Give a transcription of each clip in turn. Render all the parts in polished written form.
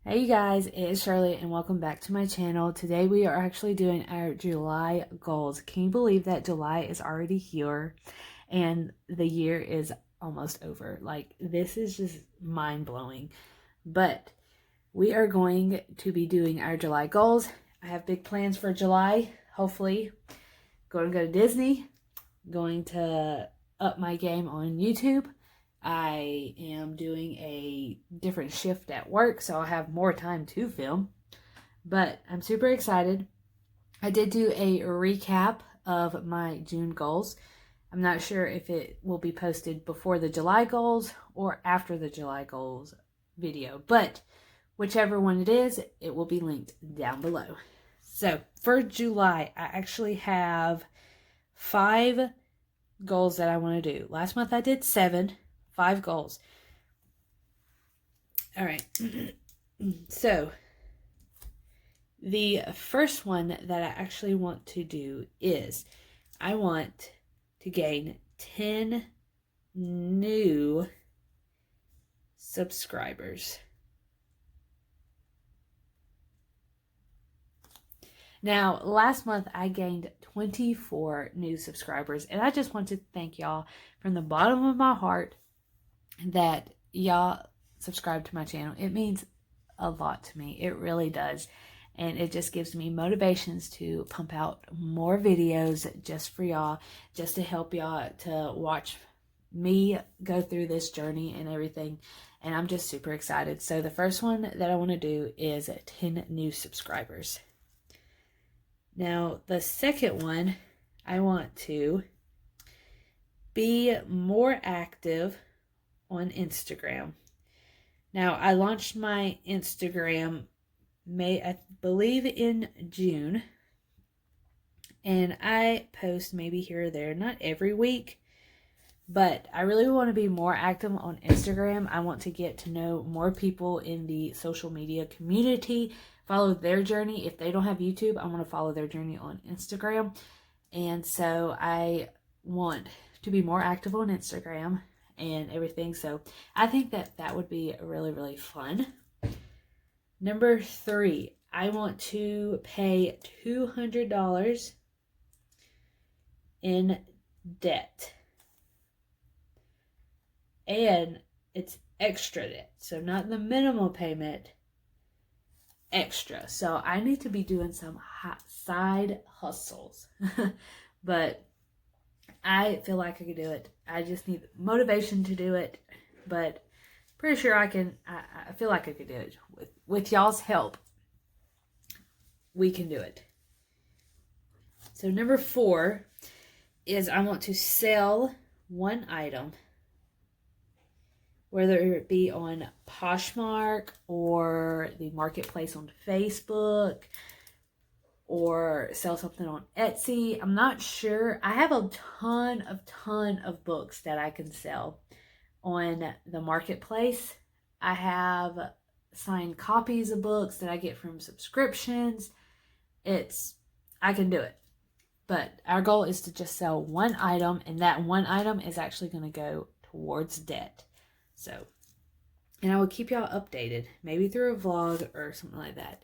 Hey you guys, it's Shirley and welcome back to my channel. Today we are actually doing our July goals. Can you believe that July is already here and the year is almost over? Like, this is just mind-blowing. But we are going to be doing our July goals. I have big plans for July. Hopefully, going to go to Disney, going to up my game on YouTube. I am doing a different shift at work, so I'll have more time to film. But I'm super excited. I did do a recap of my June goals. I'm not sure if it will be posted before the July goals or after the July goals video, but whichever one it is, it will be linked down below. So for July, I actually have 5 goals that I want to do. Last month I did 7. 5 goals. All right. So the first one that I actually want to do is I want to gain 10 new subscribers. Now, last month I gained 24 new subscribers, and I just want to thank y'all from the bottom of my heart that y'all subscribe to my channel. It means a lot to me. It really does. And it just gives me motivations to pump out more videos just for y'all, just to help y'all to watch me go through this journey and everything. And I'm just super excited. So the first one that I want to do is 10 new subscribers. Now, the second one, I want to be more active on Instagram. Now, I launched my Instagram I believe in June, and I post maybe here or there, not every week, but I really want to be more active on Instagram. I want to get to know more people in the social media community, follow their journey. If they don't have YouTube, I want to follow their journey on Instagram. And so I want to be more active on Instagram and everything. So I think that that would be really, really fun. Number 3, I want to pay $200 in debt. And it's extra debt. So not the minimal payment, extra. So I need to be doing some side hustles. But I feel like I can do it. I just need motivation to do it. But pretty sure I can. I feel like I could do it. With y'all's help, we can do it. So number 4 is I want to sell one item, whether it be on Poshmark or the marketplace on Facebook, or sell something on Etsy. I'm not sure. I have a ton of books that I can sell on the marketplace. I have signed copies of books that I get from subscriptions. I can do it. But our goal is to just sell one item, and that one item is actually going to go towards debt. So, and I will keep y'all updated, maybe through a vlog or something like that.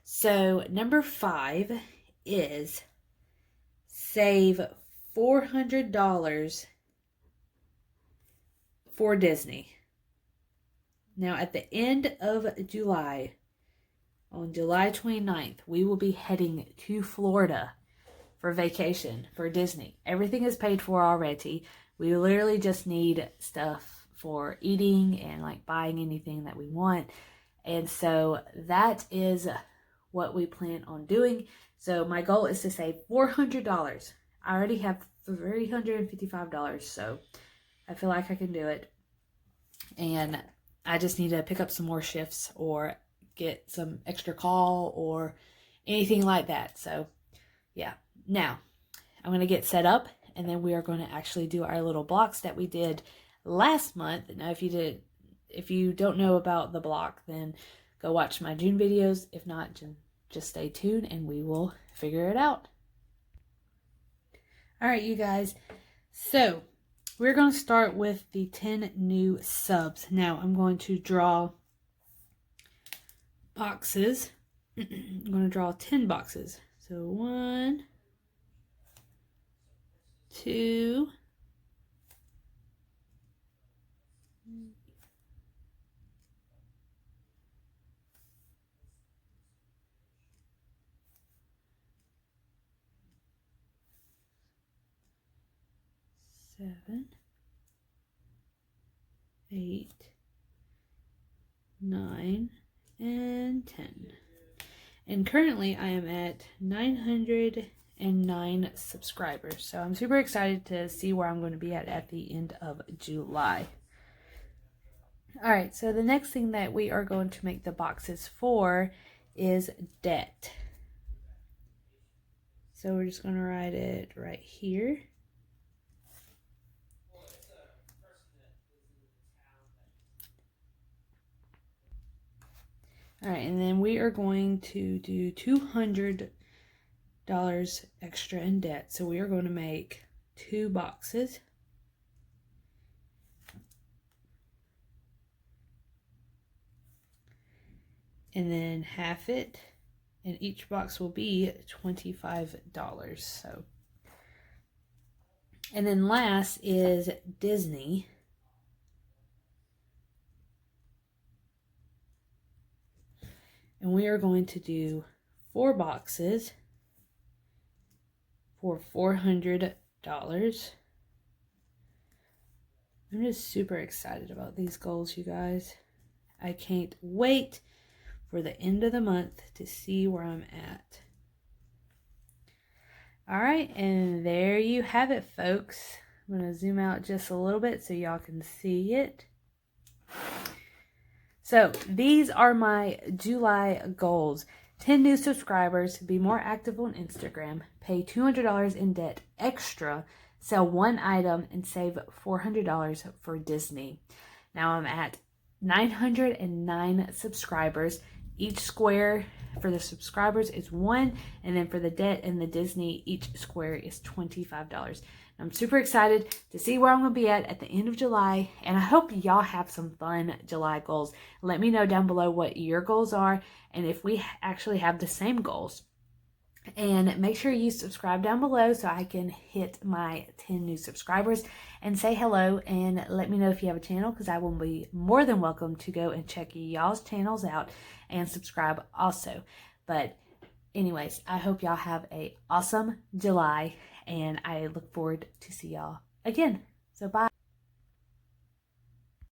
So, number 5 is save $400 for Disney. Now, at the end of July, on July 29th, we will be heading to Florida for vacation for Disney. Everything is paid for already. We literally just need stuff for eating and like buying anything that we want. And so that is what we plan on doing. So my goal is to save $400. I already have $355, so I feel like I can do it. And I just need to pick up some more shifts or get some extra call or anything like that. So yeah. Now, I'm going to get set up, and then we are going to actually do our little blocks that we did last month. Now, if you don't know about the block, then go watch my June videos. If not, just stay tuned and we will figure it out. All right, you guys. So we're going to start with the 10 new subs. Now, I'm going to draw boxes. I'm going to draw 10 boxes. So 1, 2, 7, 8, 9, and 10. And currently I am at 909 subscribers. So I'm super excited to see where I'm going to be at the end of July. Alright, so the next thing that we are going to make the boxes for is debt. So we're just going to write it right here. Alright, and then we are going to do $200 extra in debt. So we are going to make 2 boxes. And then half it, and each box will be $25. So, and then last is Disney. And we are going to do 4 boxes for $400. I'm just super excited about these goals, you guys. I can't wait for the end of the month to see where I'm at. Alright, and there you have it, folks. I'm going to zoom out just a little bit so y'all can see it. So these are my July goals. 10 new subscribers, be more active on Instagram, pay $200 in debt extra, sell 1 item, and save $400 for Disney. Now I'm at 909 subscribers. Each square for the subscribers is 1, and then for the debt and the Disney, each square is $25. I'm super excited to see where I'm going to be at the end of July, and I hope y'all have some fun July goals. Let me know down below what your goals are, and if we actually have the same goals. And make sure you subscribe down below so I can hit my 10 new subscribers, and say hello, and let me know if you have a channel, because I will be more than welcome to go and check y'all's channels out and subscribe also. But anyways, I hope y'all have a awesome July, and I look forward to see y'all again. So bye.